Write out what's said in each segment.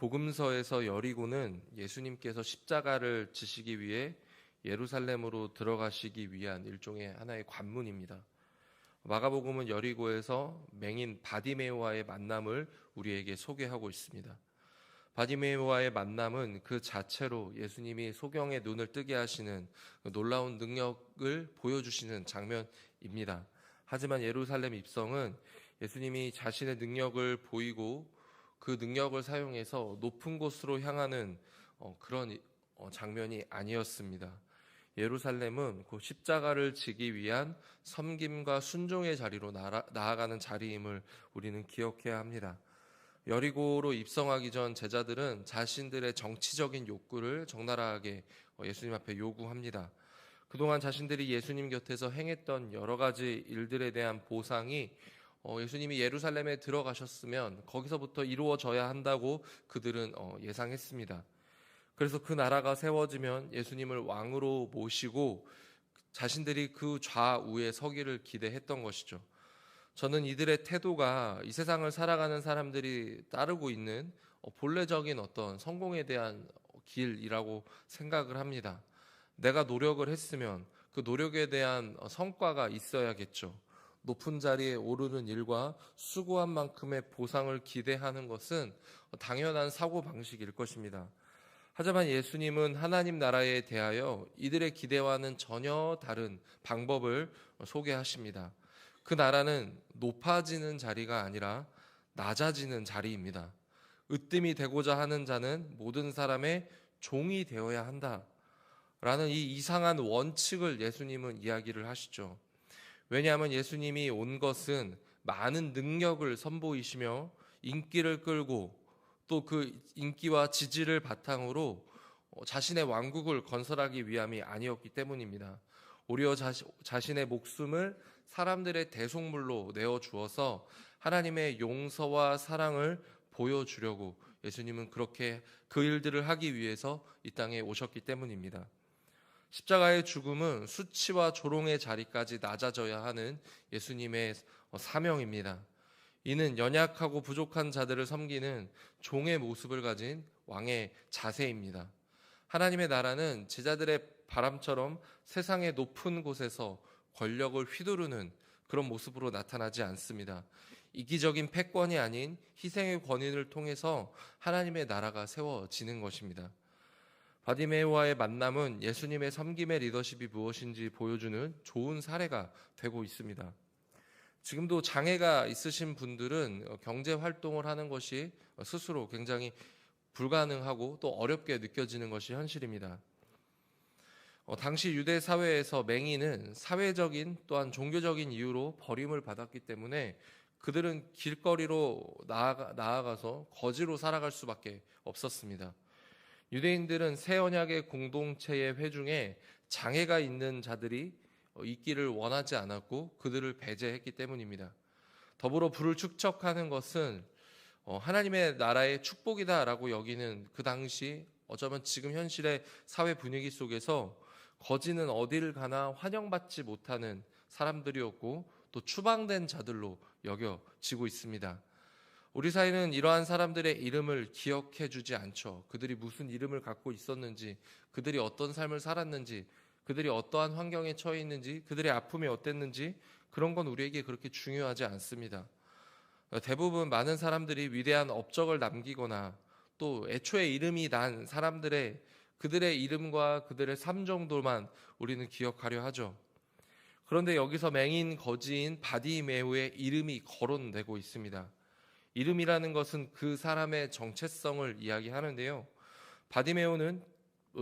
복음서에서 여리고는 예수님께서 십자가를 지시기 위해 예루살렘으로 들어가시기 위한 일종의 하나의 관문입니다. 마가복음은 여리고에서 맹인 바디메오와의 만남을 우리에게 소개하고 있습니다. 바디메오와의 만남은 그 자체로 예수님이 소경의 눈을 뜨게 하시는 놀라운 능력을 보여주시는 장면입니다. 하지만 예루살렘 입성은 예수님이 자신의 능력을 보이고 그 능력을 사용해서 높은 곳으로 향하는 그런 장면이 아니었습니다. 예루살렘은 그 십자가를 지기 위한 섬김과 순종의 자리로 나아가는 자리임을 우리는 기억해야 합니다. 여리고로 입성하기 전 제자들은 자신들의 정치적인 욕구를 적나라하게 예수님 앞에 요구합니다. 그동안 자신들이 예수님 곁에서 행했던 여러 가지 일들에 대한 보상이 예수님이 예루살렘에 들어가셨으면 거기서부터 이루어져야 한다고 그들은 예상했습니다. 그래서 그 나라가 세워지면 예수님을 왕으로 모시고 자신들이 그 좌우에 서기를 기대했던 것이죠. 저는 이들의 태도가 이 세상을 살아가는 사람들이 따르고 있는 본래적인 어떤 성공에 대한 길이라고 생각을 합니다. 내가 노력을 했으면 그 노력에 대한 성과가 있어야겠죠. 높은 자리에 오르는 일과 수고한 만큼의 보상을 기대하는 것은 당연한 사고방식일 것입니다. 하지만 예수님은 하나님 나라에 대하여 이들의 기대와는 전혀 다른 방법을 소개하십니다. 그 나라는 높아지는 자리가 아니라 낮아지는 자리입니다. 으뜸이 되고자 하는 자는 모든 사람의 종이 되어야 한다라는 이 이상한 원칙을 예수님은 이야기를 하시죠. 왜냐하면 예수님이 온 것은 많은 능력을 선보이시며 인기를 끌고 또 그 인기와 지지를 바탕으로 자신의 왕국을 건설하기 위함이 아니었기 때문입니다. 오히려 자신의 목숨을 사람들의 대속물로 내어주어서 하나님의 용서와 사랑을 보여주려고 예수님은 그렇게 그 일들을 하기 위해서 이 땅에 오셨기 때문입니다. 십자가의 죽음은 수치와 조롱의 자리까지 낮아져야 하는 예수님의 사명입니다. 이는 연약하고 부족한 자들을 섬기는 종의 모습을 가진 왕의 자세입니다. 하나님의 나라는 제자들의 바람처럼 세상의 높은 곳에서 권력을 휘두르는 그런 모습으로 나타나지 않습니다. 이기적인 패권이 아닌 희생의 권위를 통해서 하나님의 나라가 세워지는 것입니다. 바디메오와의 만남은 예수님의 섬김의 리더십이 무엇인지 보여주는 좋은 사례가 되고 있습니다. 지금도 장애가 있으신 분들은 경제 활동을 하는 것이 스스로 굉장히 불가능하고 또 어렵게 느껴지는 것이 현실입니다. 당시 유대 사회에서 맹인은 사회적인 또한 종교적인 이유로 버림을 받았기 때문에 그들은 길거리로 나아가서 거지로 살아갈 수밖에 없었습니다. 유대인들은 새 언약의 공동체의 회중에 장애가 있는 자들이 있기를 원하지 않았고 그들을 배제했기 때문입니다. 더불어 불을 축적하는 것은 하나님의 나라의 축복이다라고 여기는 그 당시 어쩌면 지금 현실의 사회 분위기 속에서 거지는 어디를 가나 환영받지 못하는 사람들이었고 또 추방된 자들로 여겨지고 있습니다. 우리 사회는 이러한 사람들의 이름을 기억해 주지 않죠. 그들이 무슨 이름을 갖고 있었는지, 그들이 어떤 삶을 살았는지, 그들이 어떠한 환경에 처해 있는지, 그들의 아픔이 어땠는지 그런 건 우리에게 그렇게 중요하지 않습니다. 대부분 많은 사람들이 위대한 업적을 남기거나 또 애초에 이름이 난 사람들의 그들의 이름과 그들의 삶 정도만 우리는 기억하려 하죠. 그런데 여기서 맹인 거지인 바디메오의 이름이 거론되고 있습니다. 이름이라는 것은 그 사람의 정체성을 이야기하는데요. 바디메오는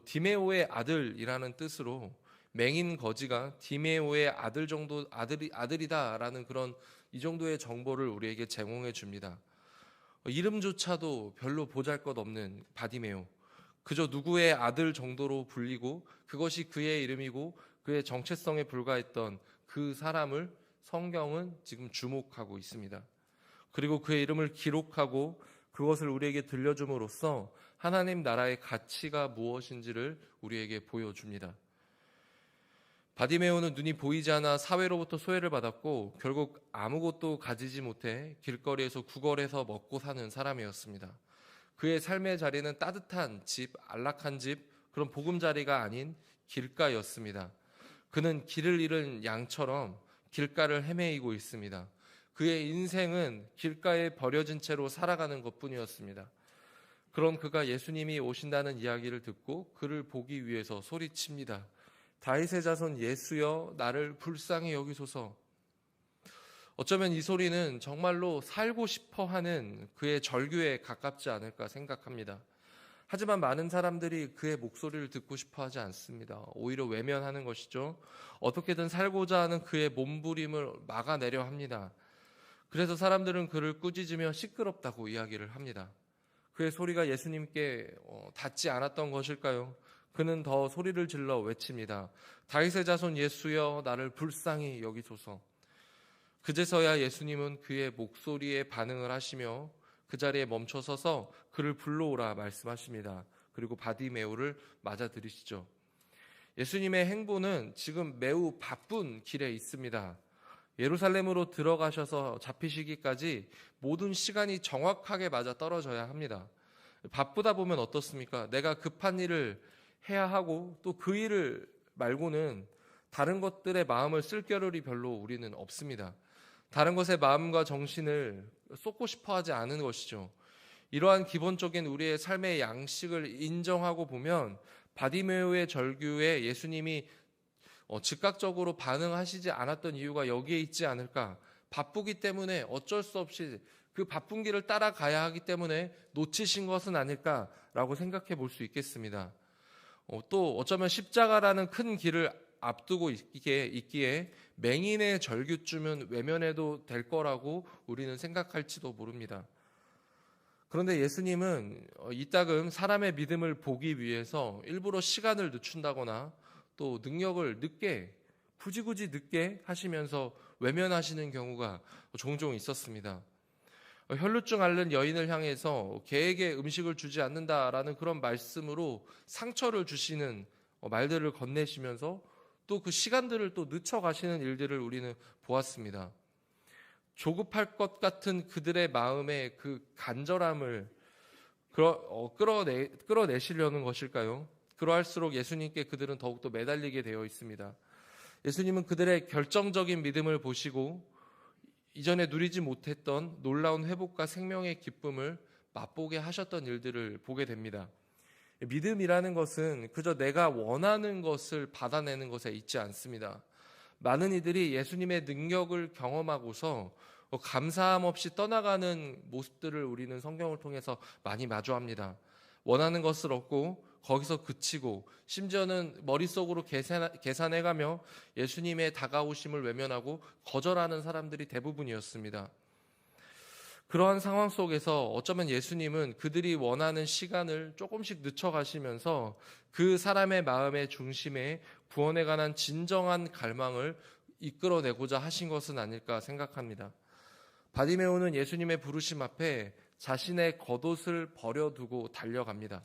디메오의 아들이라는 뜻으로 맹인 거지가 디메오의 아들이다라는 그런 이 정도의 정보를 우리에게 제공해 줍니다. 이름조차도 별로 보잘것없는 바디메오, 그저 누구의 아들 정도로 불리고 그것이 그의 이름이고 그의 정체성에 불과했던 그 사람을 성경은 지금 주목하고 있습니다. 그리고 그의 이름을 기록하고 그것을 우리에게 들려줌으로써 하나님 나라의 가치가 무엇인지를 우리에게 보여줍니다. 바디메오는 눈이 보이지 않아 사회로부터 소외를 받았고 결국 아무것도 가지지 못해 길거리에서 구걸해서 먹고 사는 사람이었습니다. 그의 삶의 자리는 따뜻한 집, 안락한 집, 그런 보금자리가 아닌 길가였습니다. 그는 길을 잃은 양처럼 길가를 헤매이고 있습니다. 그의 인생은 길가에 버려진 채로 살아가는 것뿐이었습니다. 그런 그가 예수님이 오신다는 이야기를 듣고 그를 보기 위해서 소리칩니다. 다윗의 자손 예수여, 나를 불쌍히 여기소서. 어쩌면 이 소리는 정말로 살고 싶어 하는 그의 절규에 가깝지 않을까 생각합니다. 하지만 많은 사람들이 그의 목소리를 듣고 싶어 하지 않습니다. 오히려 외면하는 것이죠. 어떻게든 살고자 하는 그의 몸부림을 막아내려 합니다. 그래서 사람들은 그를 꾸짖으며 시끄럽다고 이야기를 합니다. 그의 소리가 예수님께 닿지 않았던 것일까요? 그는 더 소리를 질러 외칩니다. 다윗의 자손 예수여, 나를 불쌍히 여기소서. 그제서야 예수님은 그의 목소리에 반응을 하시며 그 자리에 멈춰 서서 그를 불러오라 말씀하십니다. 그리고 바디메오를 맞아들이시죠. 예수님의 행보는 지금 매우 바쁜 길에 있습니다. 예루살렘으로 들어가셔서 잡히시기까지 모든 시간이 정확하게 맞아 떨어져야 합니다. 바쁘다 보면 어떻습니까? 내가 급한 일을 해야 하고 또 그 일을 말고는 다른 것들의 마음을 쓸 겨를이 별로 우리는 없습니다. 다른 것에 마음과 정신을 쏟고 싶어 하지 않은 것이죠. 이러한 기본적인 우리의 삶의 양식을 인정하고 보면 바디메오의 절규에 예수님이 즉각적으로 반응하시지 않았던 이유가 여기에 있지 않을까. 바쁘기 때문에 어쩔 수 없이 그 바쁜 길을 따라가야 하기 때문에 놓치신 것은 아닐까라고 생각해 볼 수 있겠습니다. 또 어쩌면 십자가라는 큰 길을 앞두고 있기에 맹인의 절규쯤은 외면해도 될 거라고 우리는 생각할지도 모릅니다. 그런데 예수님은 이따금 사람의 믿음을 보기 위해서 일부러 시간을 늦춘다거나 또 능력을 굳이 늦게 하시면서 외면하시는 경우가 종종 있었습니다. 혈루증 앓는 여인을 향해서 개에게 음식을 주지 않는다라는 그런 말씀으로 상처를 주시는 말들을 건네시면서 또 그 시간들을 또 늦춰가시는 일들을 우리는 보았습니다. 조급할 것 같은 그들의 마음의 그 간절함을 끌어내시려는 것일까요? 그러할수록 예수님께 그들은 더욱더 매달리게 되어 있습니다. 예수님은 그들의 결정적인 믿음을 보시고 이전에 누리지 못했던 놀라운 회복과 생명의 기쁨을 맛보게 하셨던 일들을 보게 됩니다. 믿음이라는 것은 그저 내가 원하는 것을 받아내는 것에 있지 않습니다. 많은 이들이 예수님의 능력을 경험하고서 감사함 없이 떠나가는 모습들을 우리는 성경을 통해서 많이 마주합니다. 원하는 것을 얻고 거기서 그치고 심지어는 머릿속으로 계산해가며 예수님의 다가오심을 외면하고 거절하는 사람들이 대부분이었습니다. 그러한 상황 속에서 어쩌면 예수님은 그들이 원하는 시간을 조금씩 늦춰가시면서 그 사람의 마음의 중심에 구원에 관한 진정한 갈망을 이끌어내고자 하신 것은 아닐까 생각합니다. 바디메오는 예수님의 부르심 앞에 자신의 겉옷을 버려두고 달려갑니다.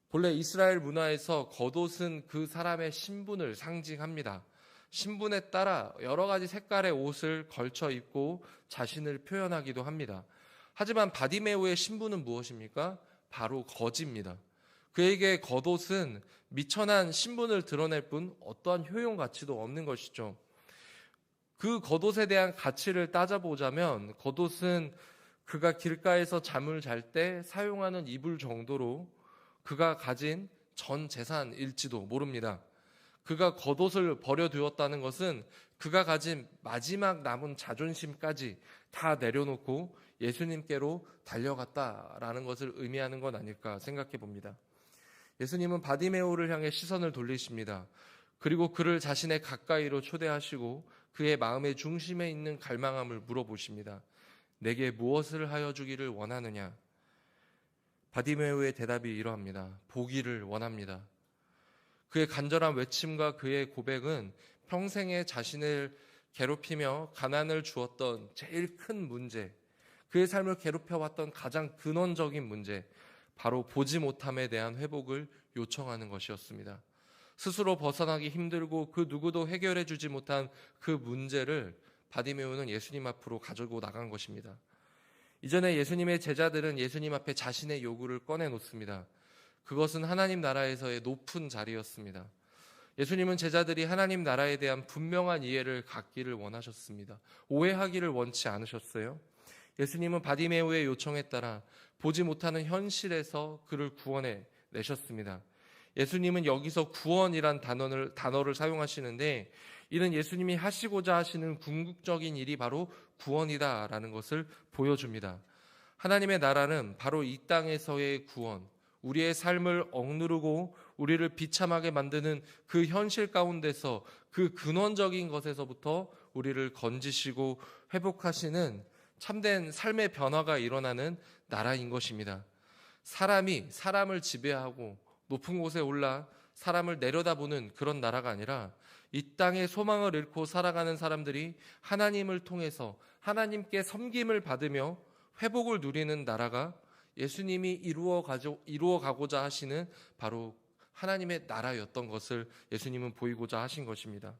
본래 이스라엘 문화에서 겉옷은 그 사람의 신분을 상징합니다. 신분에 따라 여러 가지 색깔의 옷을 걸쳐 입고 자신을 표현하기도 합니다. 하지만 바디메오의 신분은 무엇입니까? 바로 거지입니다. 그에게 겉옷은 미천한 신분을 드러낼 뿐 어떠한 효용 가치도 없는 것이죠. 그 겉옷에 대한 가치를 따져보자면 겉옷은 그가 길가에서 잠을 잘 때 사용하는 이불 정도로 그가 가진 전 재산일지도 모릅니다. 그가 겉옷을 버려두었다는 것은 그가 가진 마지막 남은 자존심까지 다 내려놓고 예수님께로 달려갔다라는 것을 의미하는 건 아닐까 생각해 봅니다. 예수님은 바디메오를 향해 시선을 돌리십니다. 그리고 그를 자신의 가까이로 초대하시고 그의 마음의 중심에 있는 갈망함을 물어보십니다. 내게 무엇을 하여 주기를 원하느냐? 바디메오의 대답이 이러합니다. 보기를 원합니다. 그의 간절한 외침과 그의 고백은 평생에 자신을 괴롭히며 가난을 주었던 제일 큰 문제, 그의 삶을 괴롭혀왔던 가장 근원적인 문제, 바로 보지 못함에 대한 회복을 요청하는 것이었습니다. 스스로 벗어나기 힘들고 그 누구도 해결해 주지 못한 그 문제를 바디메오는 예수님 앞으로 가지고 나간 것입니다. 이전에 예수님의 제자들은 예수님 앞에 자신의 요구를 꺼내 놓습니다. 그것은 하나님 나라에서의 높은 자리였습니다. 예수님은 제자들이 하나님 나라에 대한 분명한 이해를 갖기를 원하셨습니다. 오해하기를 원치 않으셨어요. 예수님은 바디메오의 요청에 따라 보지 못하는 현실에서 그를 구원해 내셨습니다. 예수님은 여기서 구원이란 단어를 사용하시는데, 이는 예수님이 하시고자 하시는 궁극적인 일이 바로 구원이다라는 것을 보여줍니다. 하나님의 나라는 바로 이 땅에서의 구원, 우리의 삶을 억누르고 우리를 비참하게 만드는 그 현실 가운데서, 그 근원적인 것에서부터 우리를 건지시고 회복하시는 참된 삶의 변화가 일어나는 나라인 것입니다. 사람이 사람을 지배하고 높은 곳에 올라 사람을 내려다보는 그런 나라가 아니라, 이 땅에 소망을 잃고 살아가는 사람들이 하나님을 통해서 하나님께 섬김을 받으며 회복을 누리는 나라가 예수님이 이루어가고자 하시는 바로 하나님의 나라였던 것을 예수님은 보이고자 하신 것입니다.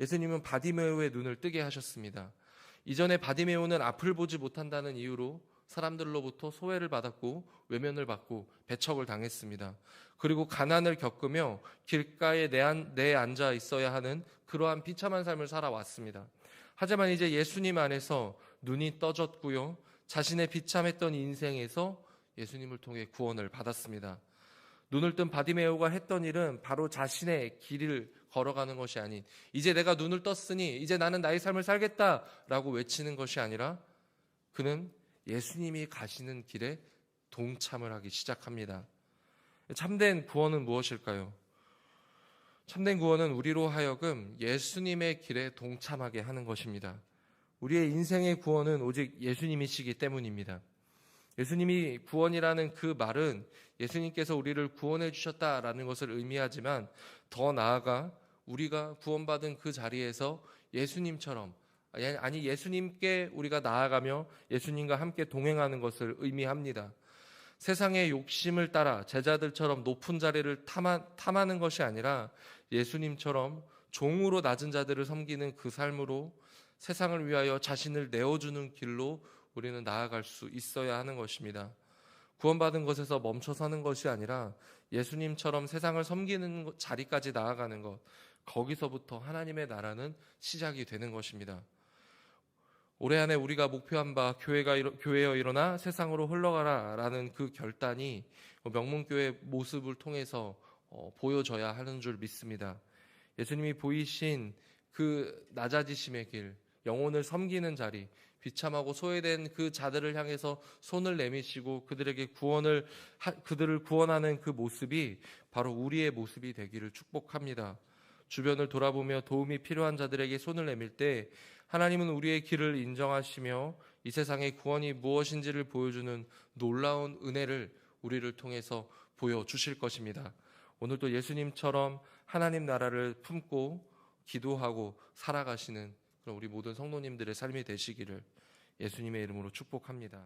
예수님은 바디메오의 눈을 뜨게 하셨습니다. 이전에 바디메오는 앞을 보지 못한다는 이유로 사람들로부터 소외를 받았고 외면을 받고 배척을 당했습니다. 그리고 가난을 겪으며 길가에 내앉아 있어야 하는 그러한 비참한 삶을 살아왔습니다. 하지만 이제 예수님 안에서 눈이 떠졌고요, 자신의 비참했던 인생에서 예수님을 통해 구원을 받았습니다. 눈을 뜬 바디메오가 했던 일은 바로 자신의 길을 걸어가는 것이 아닌, 이제 내가 눈을 떴으니 이제 나는 나의 삶을 살겠다라고 외치는 것이 아니라, 그는 예수님이 가시는 길에 동참을 하기 시작합니다. 참된 구원은 무엇일까요? 참된 구원은 우리로 하여금 예수님의 길에 동참하게 하는 것입니다. 우리의 인생의 구원은 오직 예수님이시기 때문입니다. 예수님이 구원이라는 그 말은 예수님께서 우리를 구원해 주셨다라는 것을 의미하지만, 더 나아가 우리가 구원받은 그 자리에서 예수님처럼, 아니 예수님께 우리가 나아가며 예수님과 함께 동행하는 것을 의미합니다. 세상의 욕심을 따라 제자들처럼 높은 자리를 탐하는 것이 아니라, 예수님처럼 종으로 낮은 자들을 섬기는 그 삶으로 세상을 위하여 자신을 내어주는 길로 우리는 나아갈 수 있어야 하는 것입니다. 구원받은 것에서 멈춰서는 것이 아니라 예수님처럼 세상을 섬기는 자리까지 나아가는 것, 거기서부터 하나님의 나라는 시작이 되는 것입니다. 올해 안에 우리가 목표한 바 교회여 일어나 세상으로 흘러가라라는 그 결단이 명문교회 모습을 통해서 보여져야 하는 줄 믿습니다. 예수님이 보이신 그 낮아지심의 길, 영혼을 섬기는 자리, 비참하고 소외된 그 자들을 향해서 손을 내미시고 그들을 구원하는 그 모습이 바로 우리의 모습이 되기를 축복합니다. 주변을 돌아보며 도움이 필요한 자들에게 손을 내밀 때 하나님은 우리의 길을 인정하시며 이 세상의 구원이 무엇인지를 보여주는 놀라운 은혜를 우리를 통해서 보여주실 것입니다. 오늘도 예수님처럼 하나님 나라를 품고 기도하고 살아가시는 그런 우리 모든 성도님들의 삶이 되시기를 예수님의 이름으로 축복합니다.